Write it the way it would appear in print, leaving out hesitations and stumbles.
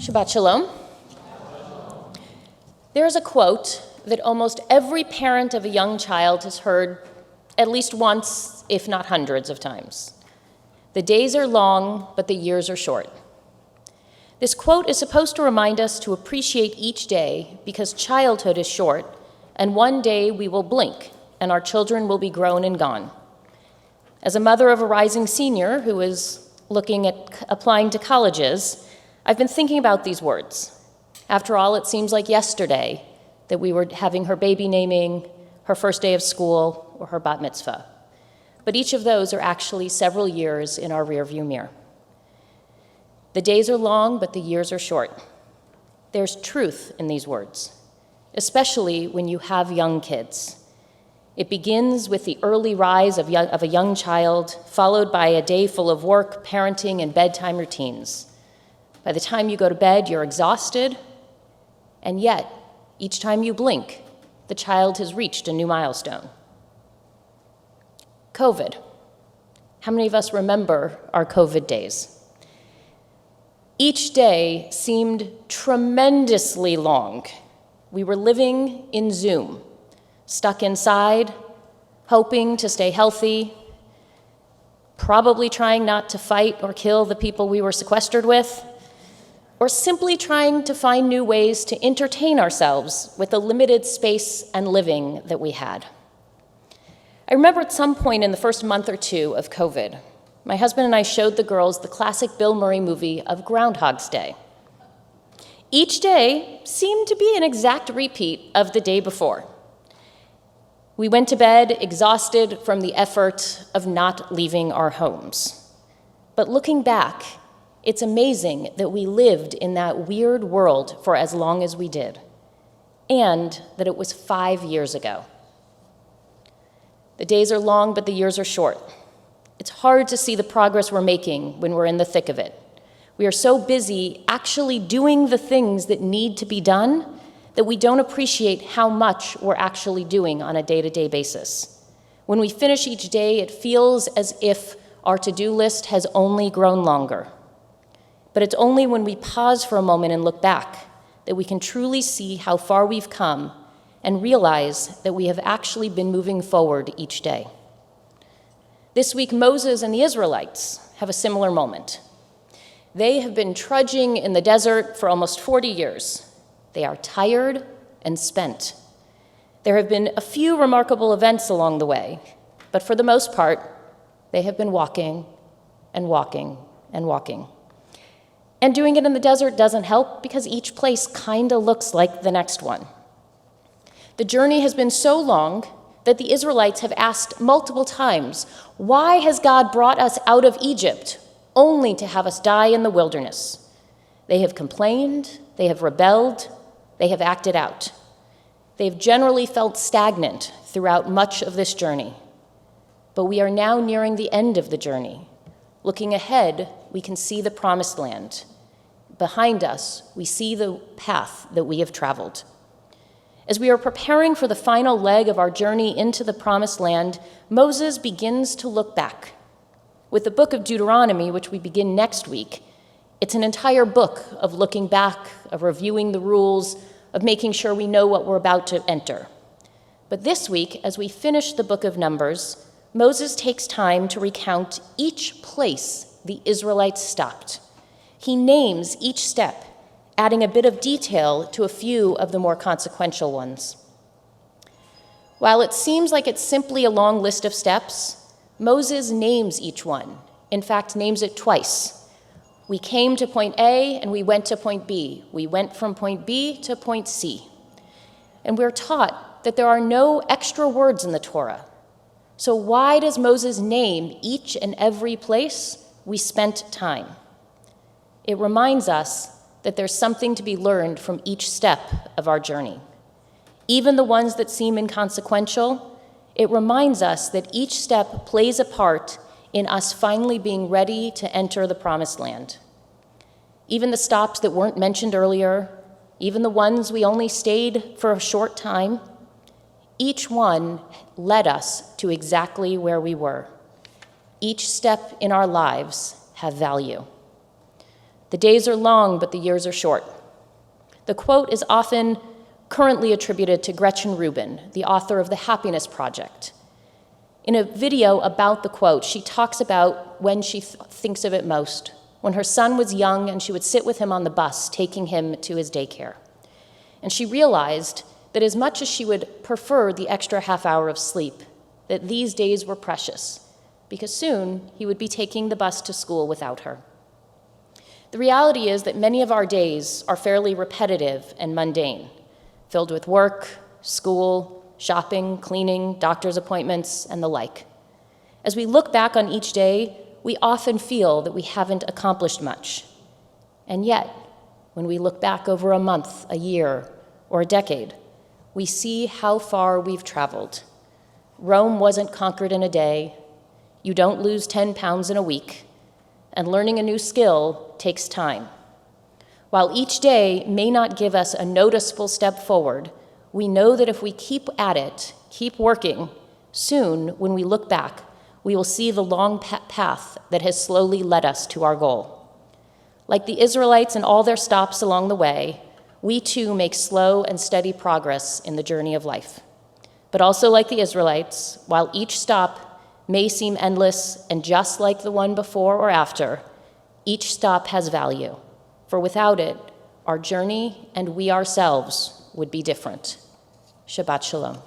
Shabbat Shalom. There is a quote that almost every parent of a young child has heard at least once, if not hundreds of times. The days are long, but the years are short. This quote is supposed to remind us to appreciate each day because childhood is short, and one day we will blink and our children will be grown and gone. As a mother of a rising senior who is looking at applying to colleges, I've been thinking about these words. After all, it seems like yesterday that we were having her baby naming, her first day of school, or her bat mitzvah. But each of those are actually several years in our rearview mirror. The days are long, but the years are short. There's truth in these words, especially when you have young kids. It begins with the early rise of a young child, followed by a day full of work, parenting, and bedtime routines. By the time you go to bed, you're exhausted, and yet, each time you blink, the child has reached a new milestone. COVID. How many of us remember our COVID days? Each day seemed tremendously long. We were living in Zoom, stuck inside, hoping to stay healthy, probably trying not to fight or kill the people we were sequestered with, or simply trying to find new ways to entertain ourselves with the limited space and living that we had. I remember at some point in the first month or two of COVID, my husband and I showed the girls the classic Bill Murray movie of Groundhog's Day. Each day seemed to be an exact repeat of the day before. We went to bed exhausted from the effort of not leaving our homes. But looking back, it's amazing that we lived in that weird world for as long as we did, and that it was 5 years ago. The days are long, but the years are short. It's hard to see the progress we're making when we're in the thick of it. We are so busy actually doing the things that need to be done that we don't appreciate how much we're actually doing on a day-to-day basis. When we finish each day, it feels as if our to-do list has only grown longer. But it's only when we pause for a moment and look back that we can truly see how far we've come and realize that we have actually been moving forward each day. This week, Moses and the Israelites have a similar moment. They have been trudging in the desert for almost 40 years. They are tired and spent. There have been a few remarkable events along the way, but for the most part, they have been walking and walking and walking. And doing it in the desert doesn't help because each place kind of looks like the next one. The journey has been so long that the Israelites have asked multiple times, why has God brought us out of Egypt only to have us die in the wilderness? They have complained, they have rebelled, they have acted out. They've generally felt stagnant throughout much of this journey. But we are now nearing the end of the journey. Looking ahead, we can see the promised land. Behind us, we see the path that we have traveled. As we are preparing for the final leg of our journey into the promised land, Moses begins to look back. With the book of Deuteronomy, which we begin next week, it's an entire book of looking back, of reviewing the rules, of making sure we know what we're about to enter. But this week, as we finish the book of Numbers, Moses takes time to recount each place the Israelites stopped. He names each step, adding a bit of detail to a few of the more consequential ones. While it seems like it's simply a long list of steps, Moses names each one, in fact, names it twice. We came to point A and we went to point B. We went from point B to point C. And we're taught that there are no extra words in the Torah. So why does Moses name each and every place we spent time? It reminds us that there's something to be learned from each step of our journey. Even the ones that seem inconsequential, it reminds us that each step plays a part in us finally being ready to enter the promised land. Even the stops that weren't mentioned earlier, even the ones we only stayed for a short time, each one led us to exactly where we were. Each step in our lives have value. The days are long, but the years are short. The quote is often currently attributed to Gretchen Rubin, the author of The Happiness Project. In a video about the quote, she talks about when she thinks of it most, when her son was young and she would sit with him on the bus, taking him to his daycare. And she realized that as much as she would prefer the extra half hour of sleep, that these days were precious, because soon he would be taking the bus to school without her. The reality is that many of our days are fairly repetitive and mundane, filled with work, school, shopping, cleaning, doctor's appointments, and the like. As we look back on each day, we often feel that we haven't accomplished much. And yet, when we look back over a month, a year, or a decade, we see how far we've traveled. Rome wasn't conquered in a day. You don't lose 10 pounds in a week. And learning a new skill takes time. While each day may not give us a noticeable step forward, we know that if we keep at it, keep working, soon, when we look back, we will see the long path that has slowly led us to our goal. Like the Israelites and all their stops along the way, we too make slow and steady progress in the journey of life. But also like the Israelites, while each stop may seem endless and just like the one before or after, each stop has value, for without it, our journey and we ourselves would be different. Shabbat Shalom.